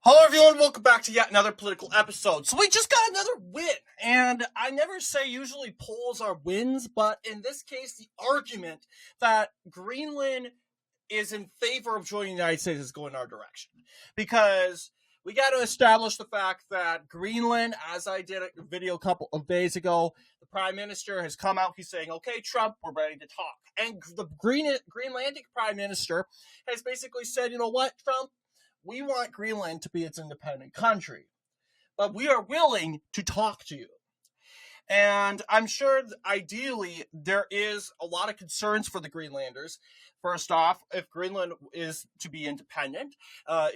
Hello everyone, welcome back to yet another political episode. So we just got another win, and I never say usually polls are wins, but in this case the argument that Greenland is in favor of joining the United States is going our direction. Because we got to establish the fact that Greenland, as I did a video a couple of days ago, the Prime Minister has come out, he's saying, okay, Trump, we're ready to talk. And the Greenlandic Prime Minister has basically said, you know what, Trump, we want Greenland to be its independent country, but we are willing to talk to you. And I'm sure ideally there is a lot of concerns for the Greenlanders. First off, if Greenland is to be independent,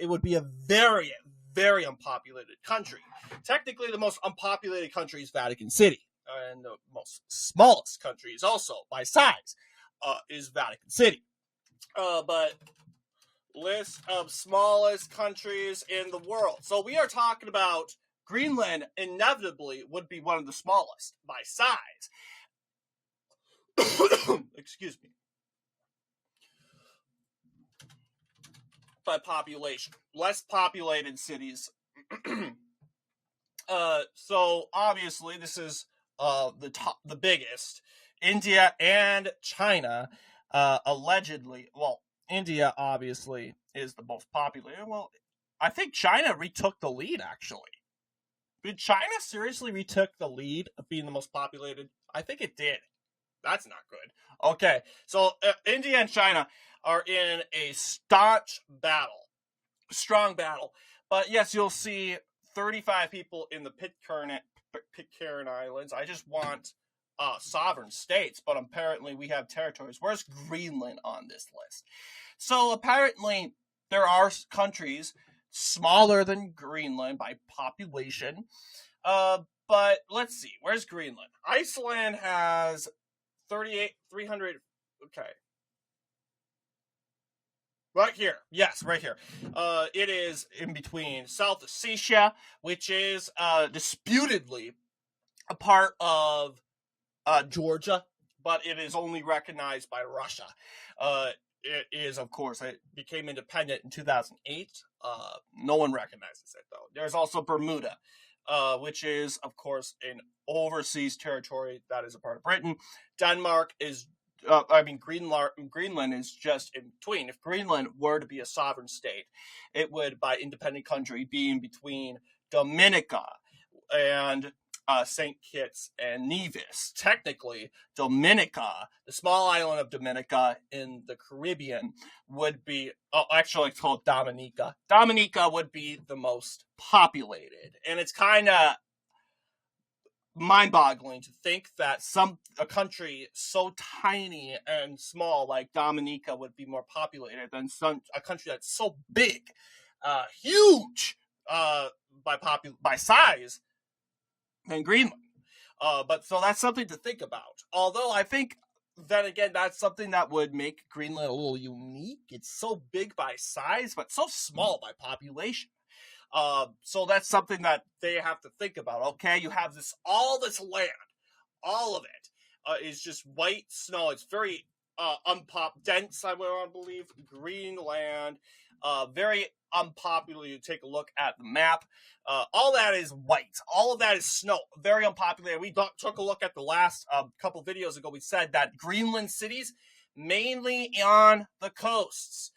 it would be a very, very unpopulated country. Technically, the most unpopulated country is Vatican City, and the most smallest country is also, by size, is Vatican City. But list of smallest countries in the world. So we are talking about Greenland inevitably would be one of the smallest by size. Excuse me. By population. Less populated cities. So obviously this is the biggest. India and China allegedly, well, India obviously is the most populated. Well, I think China retook the lead, actually. Did China seriously retook the lead of being the most populated? I think it did. That's not good. Okay, so India and China are in a strong battle. But yes, you'll see 35 people in the Pitcairn Islands. I just want sovereign states, but apparently we have territories. Where's Greenland on this list? So apparently there are countries smaller than Greenland by population, but let's see, where's Greenland? Iceland has 300, okay. Right here, yes, right here. It is in between South Ossetia, which is disputedly a part of Georgia, but it is only recognized by Russia. It is, of course, it became independent in 2008. No one recognizes it, though. There's also Bermuda, which is, of course, an overseas territory that is a part of Britain. Denmark is, Greenland is just in between. If Greenland were to be a sovereign state, it would, by independent country, be in between Dominica and St. Kitts and Nevis. Technically, Dominica, the small island of Dominica in the Caribbean, would be, actually it's called Dominica. Dominica would be the most populated. And it's kind of mind-boggling to think that a country so tiny and small like Dominica would be more populated than a country that's so big, huge by size, than Greenland. But so that's something to think about. Although I think, then again, that's something that would make Greenland a little unique. It's so big by size, but so small by population. So that's something that they have to think about. Okay, you have all this land, all of it is just white snow. It's very dense, I would believe. Greenland, very unpopular. You take a look at the map. All that is white. All of that is snow. Very unpopular. We took a look at the last couple videos ago. We said that Greenland cities, mainly on the coasts.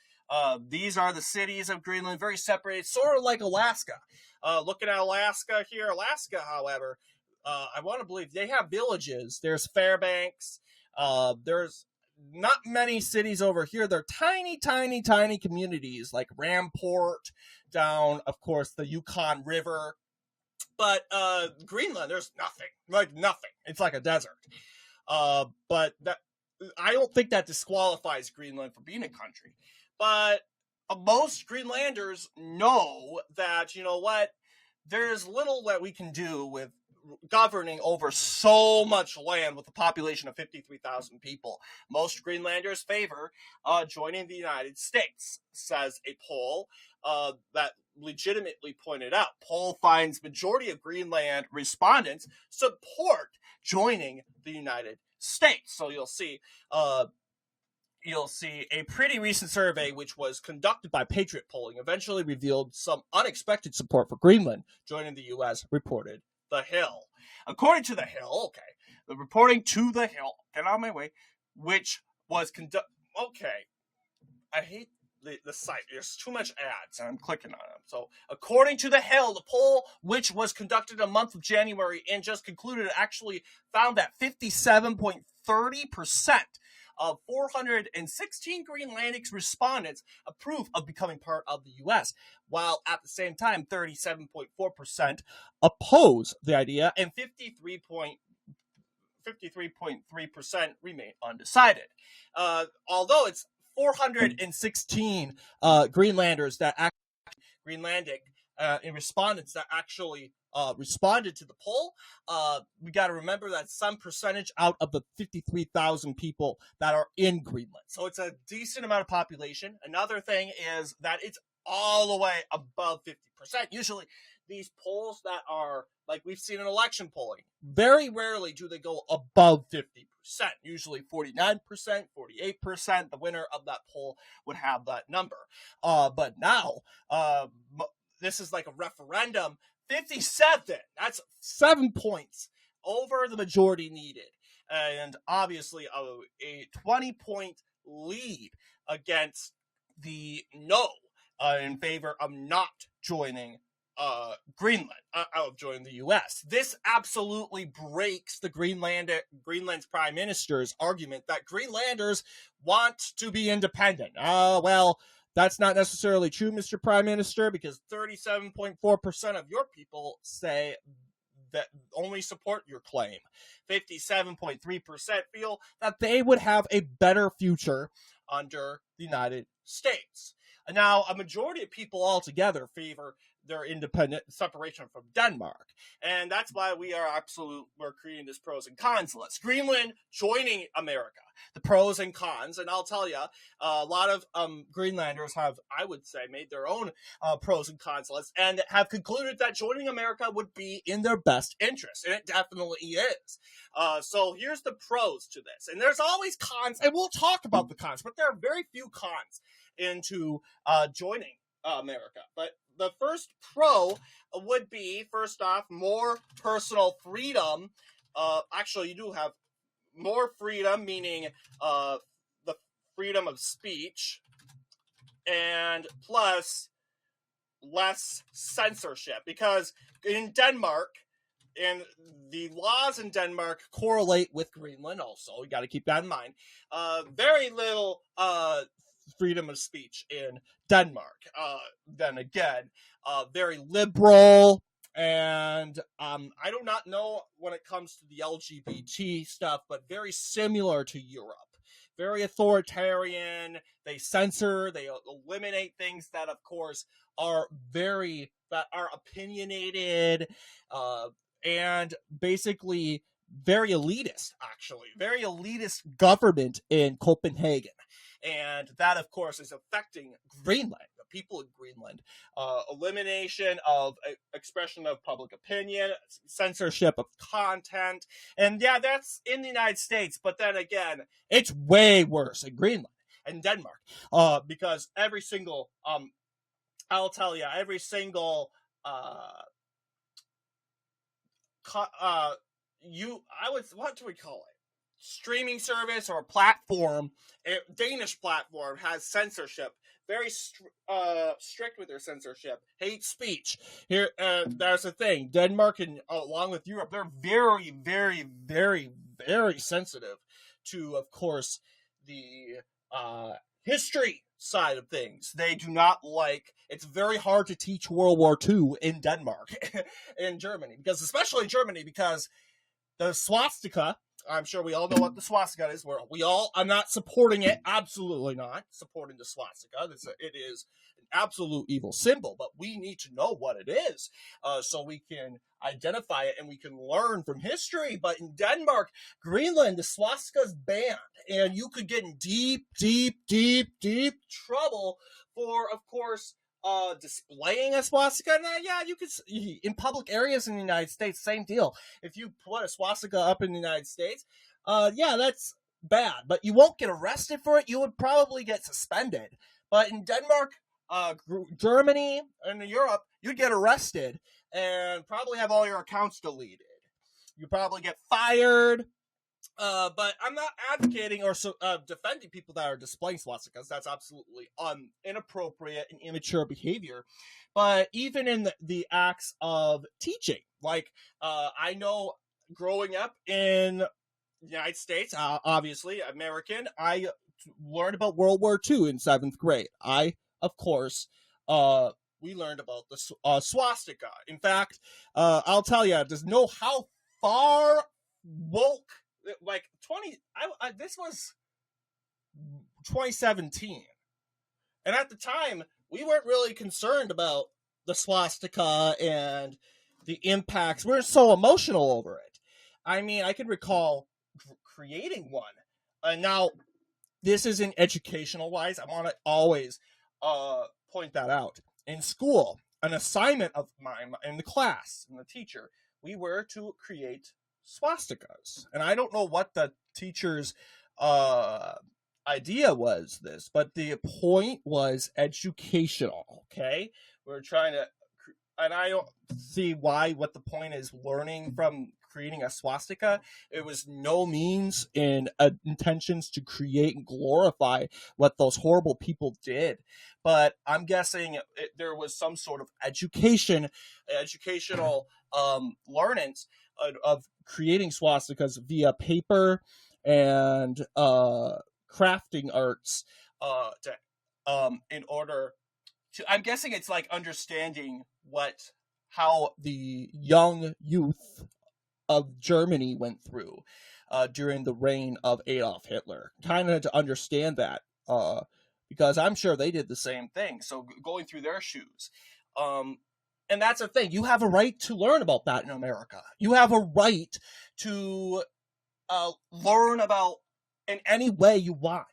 These are the cities of Greenland, very separated, sort of like Alaska. Looking at Alaska here, Alaska, however, I want to believe they have villages. There's Fairbanks. There's not many cities over here. They're tiny, tiny, tiny communities like Ramport, down, of course, the Yukon River. But Greenland, there's nothing. Like nothing. It's like a desert. But I don't think that disqualifies Greenland from being a country. But most Greenlanders know that, you know what, there's little that we can do with governing over so much land with a population of 53,000 people. Most Greenlanders favor joining the United States, says a poll that legitimately pointed out. Poll finds majority of Greenland respondents support joining the United States. So you'll see you'll see a pretty recent survey, which was conducted by Patriot Polling, eventually revealed some unexpected support for Greenland joining the U.S., reported The Hill. According to The Hill, okay, the reporting to The Hill, get out of my way, which was conducted, okay, I hate the site. There's too much ads, and I'm clicking on them. So, according to The Hill, the poll, which was conducted in the month of January and just concluded, actually found that 57.30% of 416 Greenlandic respondents approve of becoming part of the U.S., while at the same time, 37.4% oppose the idea, and 53.3% remain undecided. Although it's 416 Greenlanders that Greenlandic and respondents that actually responded to the poll. We got to remember that some percentage out of the 53,000 people that are in Greenland. So it's a decent amount of population. Another thing is that it's all the way above 50%. Usually these polls that are, like we've seen in election polling, very rarely do they go above 50%. Usually 49%, 48%. The winner of that poll would have that number. But now, this is like a referendum. 57, that's 7 points over the majority needed. And obviously a 20-point lead against the no in favor of not joining Greenland, of joining the U.S. This absolutely breaks the Greenland's prime minister's argument that Greenlanders want to be independent. Well, that's not necessarily true, Mr. Prime Minister, because 37.4% of your people say that only support your claim. 57.3% feel that they would have a better future under the United States. Now, a majority of people altogether favor their independent separation from Denmark. And that's why we're creating this pros and cons list. Greenland joining America, the pros and cons. And I'll tell you, a lot of Greenlanders have, I would say, made their own pros and cons list and have concluded that joining America would be in their best interest. And it definitely is. So here's the pros to this. And there's always cons, and we'll talk about the cons, but there are very few cons into joining America. But the first pro would be, first off, more personal freedom. Actually, you do have more freedom, meaning the freedom of speech, and plus less censorship. Because in Denmark, and the laws in Denmark correlate with Greenland also, you got to keep that in mind, very little freedom of speech in Denmark. Then again, very liberal, and I do not know when it comes to the LGBT stuff, but very similar to Europe. Very authoritarian. They censor, they eliminate things that, of course, are opinionated, and basically very elitist, actually. Very elitist government in Copenhagen. And that, of course, is affecting Greenland, the people in Greenland. Elimination of expression of public opinion, censorship of content. And yeah, that's in the United States. But then again, it's way worse in Greenland and Denmark. Because every single, I'll tell you, every single, what do we call it? Streaming service or platform, a Danish platform, has censorship. Very strict with their censorship. Hate speech. Here, that's the thing. Denmark and along with Europe, they're very, very, very, very sensitive to, of course, the history side of things. They do not like. It's very hard to teach World War II in Denmark, in Germany, especially Germany, because the swastika. I'm sure we all know what the swastika is. I'm not supporting it. Absolutely not supporting the swastika. It is an absolute evil symbol, but we need to know what it is so we can identify it and we can learn from history. But in Denmark, Greenland, the swastika is banned, and you could get in deep, deep, deep, deep trouble for, of course, displaying a swastika. Now, yeah, you could, in public areas in the United States, same deal. If you put a swastika up in the United States, yeah, that's bad, but you won't get arrested for it. You would probably get suspended. But in Denmark, Germany, and Europe, you'd get arrested and probably have all your accounts deleted. You probably get fired. But I'm not advocating or defending people that are displaying swastikas. That's absolutely inappropriate and immature behavior. But even in the acts of teaching, like I know growing up in the United States, obviously American, I learned about World War II in 7th grade. Of course, we learned about the swastika. In fact, I'll tell you, just know how far woke, like this was 2017, and at the time we weren't really concerned about the swastika and the impacts. We were so emotional over it. I mean, I can recall creating one, and now this isn't educational wise. I want to always point that out. In school, an assignment of mine in the class, and the teacher, we were to create swastikas. And I don't know what the teacher's idea was this, but the point was educational, okay? We're trying to, and I don't see what the point is learning from creating a swastika. It was no means in intentions to create and glorify what those horrible people did. But I'm guessing there was some sort of educational learnings of creating swastikas via paper and crafting arts in order to, I'm guessing it's like understanding how the young youth of Germany went through during the reign of Adolf Hitler. Kind of to understand that, because I'm sure they did the same thing. So going through their shoes. And that's the thing. You have a right to learn about that in America. You have a right to learn about in any way you want,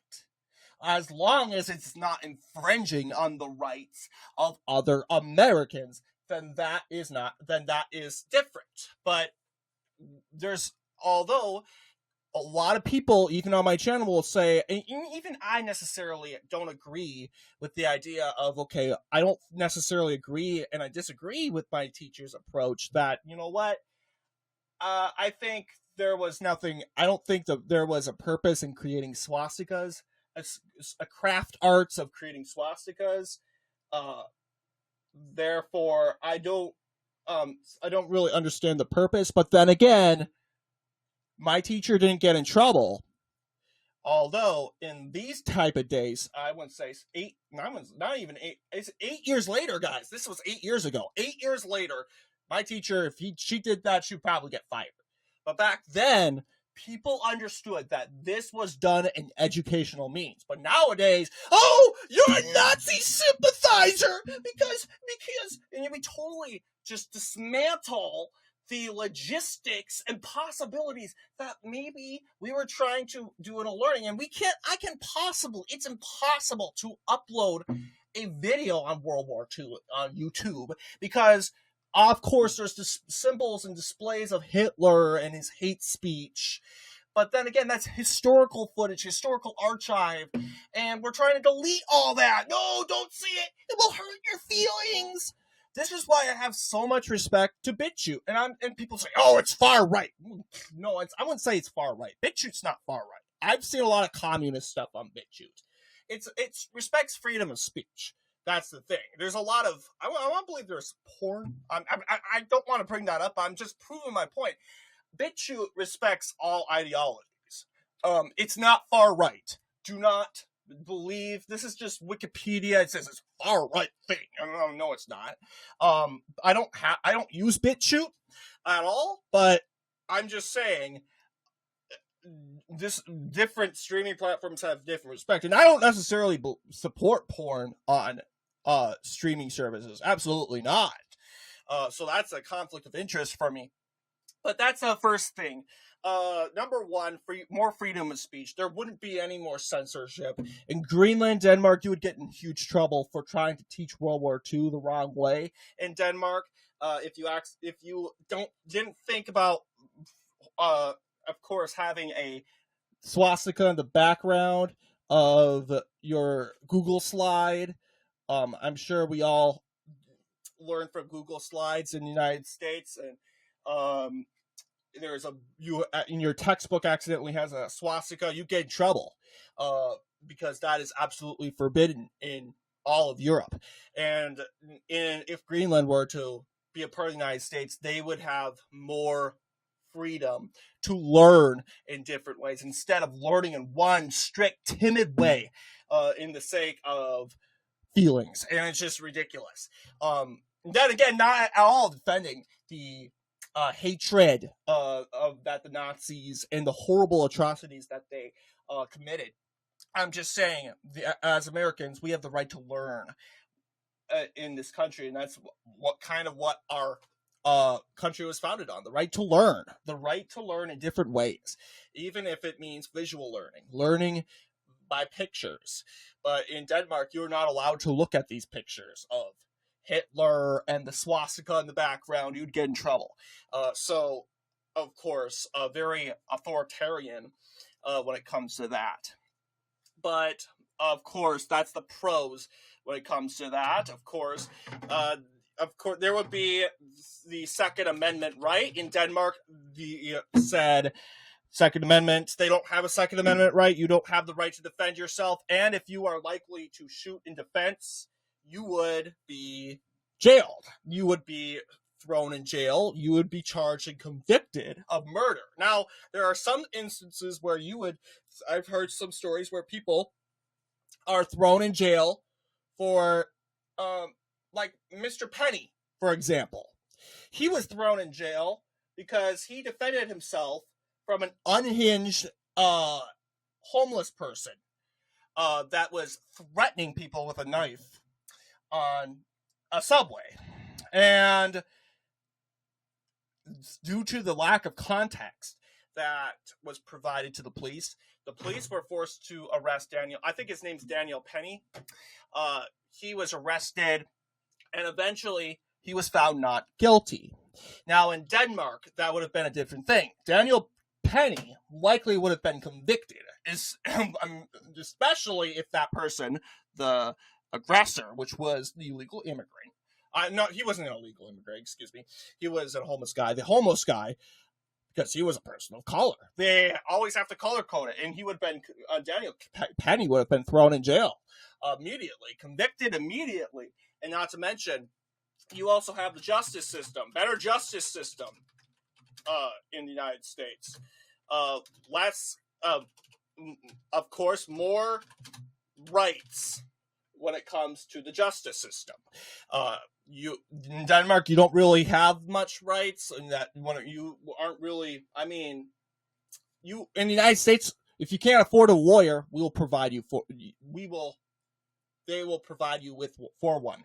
as long as it's not infringing on the rights of other Americans. Then that is different. But although a lot of people, even on my channel, will say, and even I necessarily don't agree with the idea of, okay, I don't necessarily agree, and I disagree with my teacher's approach that, you know what, I think there was nothing, I don't think that there was a purpose in creating swastikas, a craft arts of creating swastikas. Therefore, I don't really understand the purpose. But then again, my teacher didn't get in trouble. Although in these type of days, I wouldn't say it's 8 years later, guys. This was 8 years ago. 8 years later, my teacher, if she did that, she'd probably get fired. But back then, people understood that this was done in educational means. But nowadays, oh, you're a Nazi sympathizer because and we totally just dismantle the logistics and possibilities that maybe we were trying to do in a learning. And it's impossible to upload a video on World War II on YouTube because, of course, there's the symbols and displays of Hitler and his hate speech. But then again, that's historical footage, historical archive, and we're trying to delete all that. No, don't see it. It will hurt your feelings. This is why I have so much respect to BitChute. And people say, oh, it's far right. No, I wouldn't say it's far right. BitChute's not far right. I've seen a lot of communist stuff on BitChute. It respects freedom of speech. That's the thing. There's a lot of, I want to believe there's porn. I don't want to bring that up. I'm just proving my point. BitChute respects all ideologies. It's not far right. Do not believe, this is just Wikipedia. It says it's far right thing. No, it's not. I don't use BitChute at all, but I'm just saying this different streaming platforms have different respect, and I don't necessarily support porn on streaming services. Absolutely not. So that's a conflict of interest for me. But that's the first thing. Number one, more freedom of speech. There wouldn't be any more censorship. In Greenland, Denmark, you would get in huge trouble for trying to teach World War II the wrong way. In Denmark, if you didn't think about, of course, having a swastika in the background of your Google slide. I'm sure we all learned from Google Slides in the United States, and there's you in your textbook accidentally has a swastika, you get in trouble, because that is absolutely forbidden in all of Europe. And if Greenland were to be a part of the United States, they would have more freedom to learn in different ways instead of learning in one strict, timid way, in the sake of feelings. And it's just ridiculous. Then again, not at all defending the hatred of that the Nazis and the horrible atrocities that they committed. I'm just saying, as Americans, we have the right to learn in this country, and that's what our country was founded on: the right to learn in different ways, even if it means visual learning by pictures. But in Denmark, you're not allowed to look at these pictures of Hitler and the swastika in the background. You'd get in trouble. So, of course, very authoritarian when it comes to that. But, of course, that's the pros when it comes to that. Of course, there would be the Second Amendment, right? In Denmark, the said Second Amendment, they don't have a Second Amendment right. You don't have the right to defend yourself. And if you are likely to shoot in defense, you would be jailed. You would be thrown in jail. You would be charged and convicted of murder. Now, there are some instances where I've heard some stories where people are thrown in jail for, like Mr. Penny, for example. He was thrown in jail because he defended himself from an unhinged homeless person that was threatening people with a knife on a subway. And due to the lack of context that was provided to the police were forced to arrest Daniel. I think his name's Daniel Penny. He was arrested, and eventually he was found not guilty. Now, in Denmark, that would have been a different thing. Daniel Penny likely would have been convicted, especially if that person, the aggressor, which was the illegal immigrant. No, he wasn't an illegal immigrant, excuse me. He was a homeless guy. The homeless guy, because he was a person of color, they always have to color code it, and he would have been, Daniel Penny would have been thrown in jail immediately, convicted immediately. And not to mention, you also have the justice system, better justice system in the United States. Less, of course, more rights when it comes to the justice system. In Denmark, you don't really have much rights, and that you aren't really. I mean, you in the United States, if you can't afford a lawyer, we will provide you for. They will provide you for one,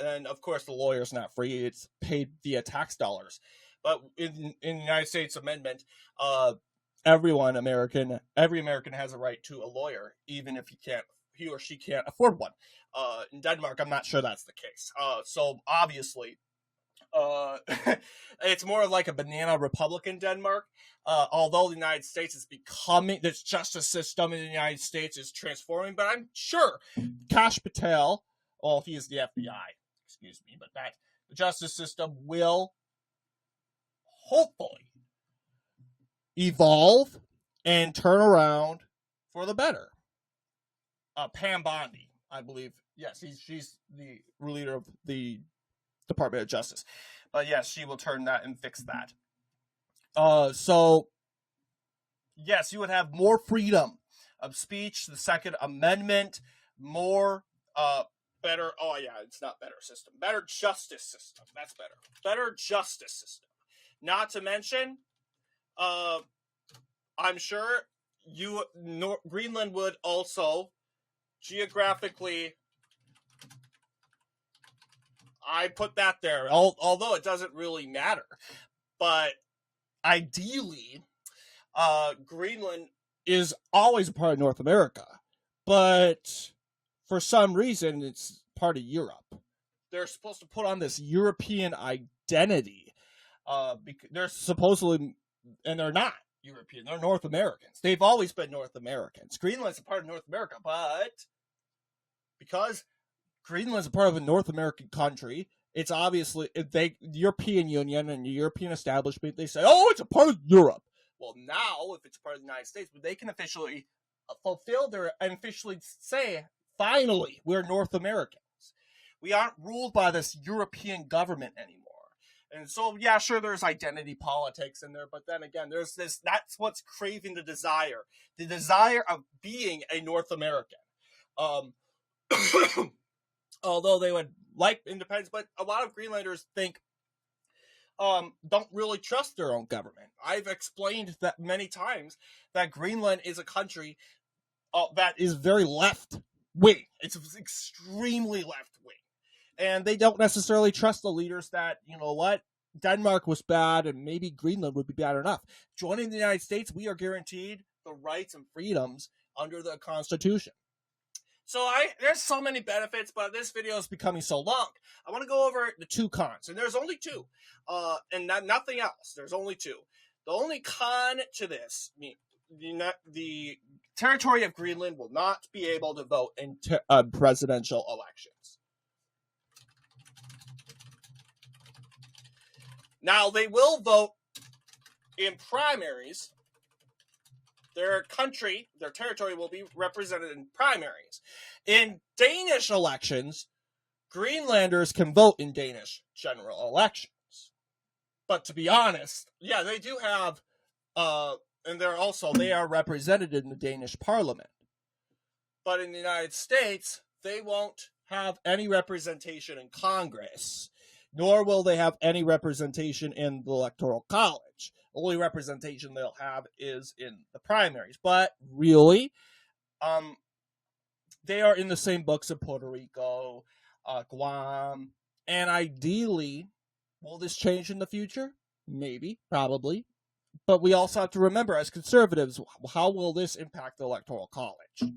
and of course, the lawyer's not free; it's paid via tax dollars. But in the United States Amendment, every American has a right to a lawyer, even if he or she can't afford one. In Denmark, I'm not sure that's the case. So obviously, it's more like a banana republic in Denmark. Although the United States is becoming, this justice system in the United States is transforming, but I'm sure Kash Patel, well, he is the FBI, excuse me, but the justice system will hopefully evolve and turn around for the better. Pam Bondi, I believe. Yes, she's the leader of the Department of Justice. But yes, she will turn that and fix that. So, yes, you would have more freedom of speech, the Second Amendment, more, better, it's not better system. Better justice system. That's better. Better justice system. Not to mention, I'm sure Greenland would also geographically, I put that there, although it doesn't really matter. But ideally, Greenland is always a part of North America. But for some reason, it's part of Europe. They're supposed to put on this European identity. They're supposedly, and they're not. European. They're North Americans. They've always been North Americans. Greenland's a part of North America, but because Greenland's a part of a North American country, it's obviously the European Union and the European establishment, they say, oh, it's a part of Europe. Well, now, if it's part of the United States, they can officially fulfill their and officially say, finally, we're North Americans. We aren't ruled by this European government anymore. And so, yeah, sure, there's identity politics in there, but then again, there's this, that's what's craving the desire of being a North American. Although they would like independence, but a lot of Greenlanders think, don't really trust their own government. I've explained that many times that Greenland is a country that is very left-wing. It's extremely left-wing. And they don't necessarily trust the leaders that, you know what, Denmark was bad and maybe Greenland would be bad enough. Joining the United States, we are guaranteed the rights and freedoms under the Constitution. So there's so many benefits, but this video is becoming so long. I want to go over the two cons, and there's only two, and nothing else. There's only two. The only con to this, the territory of Greenland will not be able to vote in presidential elections. Now, they will vote in primaries. Their country, their territory will be represented in primaries. In Danish elections, Greenlanders can vote in Danish general elections. But to be honest, yeah, they do have, and they are represented in the Danish parliament. But in the United States, they won't have any representation in Congress, nor will they have any representation in the Electoral College. Only representation they'll have is in the primaries. But really, they are in the same books of Puerto Rico, Guam, and ideally, will this change in the future? Maybe, probably. But we also have to remember, as conservatives, how will this impact the Electoral College?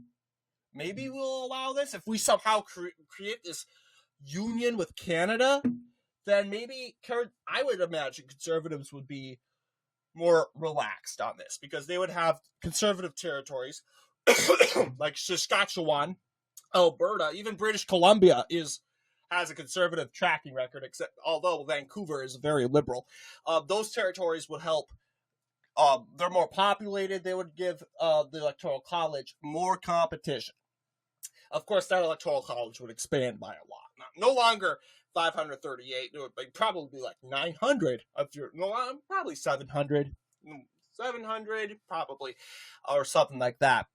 Maybe we'll allow this. If we somehow create this union with Canada, then maybe I would imagine conservatives would be more relaxed on this, because they would have conservative territories like Saskatchewan, Alberta, even British Columbia has a conservative tracking record, except although Vancouver is very liberal. Those territories would help. They're more populated. They would give the Electoral College more competition. Of course, that Electoral College would expand by a lot. No longer 538, it would probably be like 900, probably 700, probably, or something like that.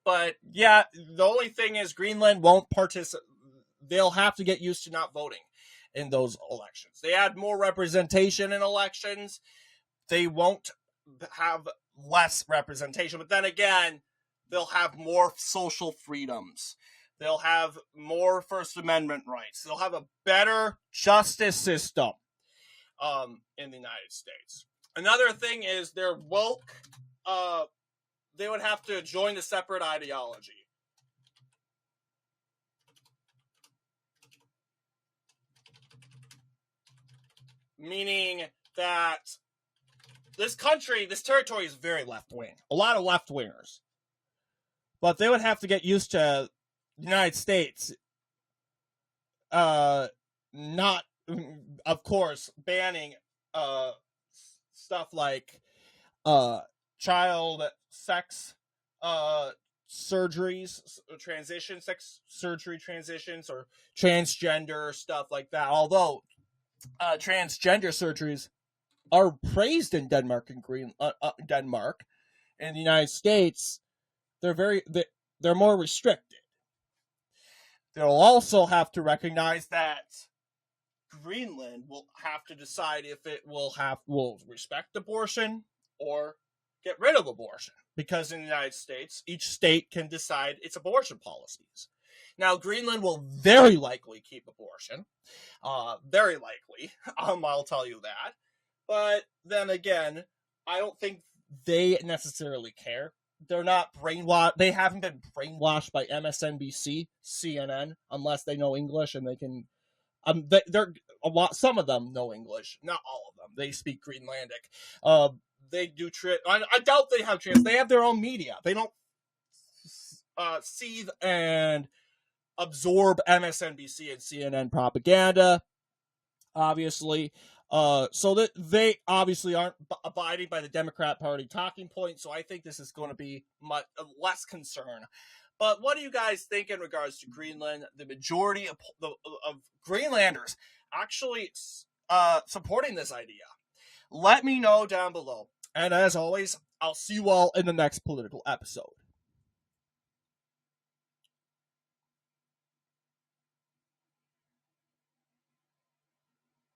But yeah, the only thing is Greenland won't participate. They'll have to get used to not voting in those elections. They add more representation in elections. They won't have less representation, but then again, they'll have more social freedoms. They'll have more First Amendment rights. They'll have a better justice system in the United States. Another thing is they're woke. They would have to join the separate ideology. Meaning that this territory is very left-wing. A lot of left-wingers. But they would have to get used to the United States not, of course, banning stuff like child sex surgeries, sex surgery transitions, or transgender stuff like that. Although transgender surgeries are praised in Denmark and Denmark. In the United States, they're more restricted. They'll also have to recognize that Greenland will have to decide if it will respect abortion or get rid of abortion. Because in the United States, each state can decide its abortion policies. Now, Greenland will very likely keep abortion. Very likely. I'll tell you that. But then again, I don't think they necessarily care. They're not brainwashed. They haven't been brainwashed by MSNBC, CNN, unless they know English and they can. They're a lot. Some of them know English, not all of them. They speak Greenlandic. they do I doubt they have trans. They have their own media. They don't seethe and absorb MSNBC and CNN propaganda, obviously. So that they obviously aren't abiding by the Democrat Party talking point. So I think this is going to be much less concern. But what do you guys think in regards to Greenland? The majority of Greenlanders actually supporting this idea. Let me know down below. And as always, I'll see you all in the next political episode.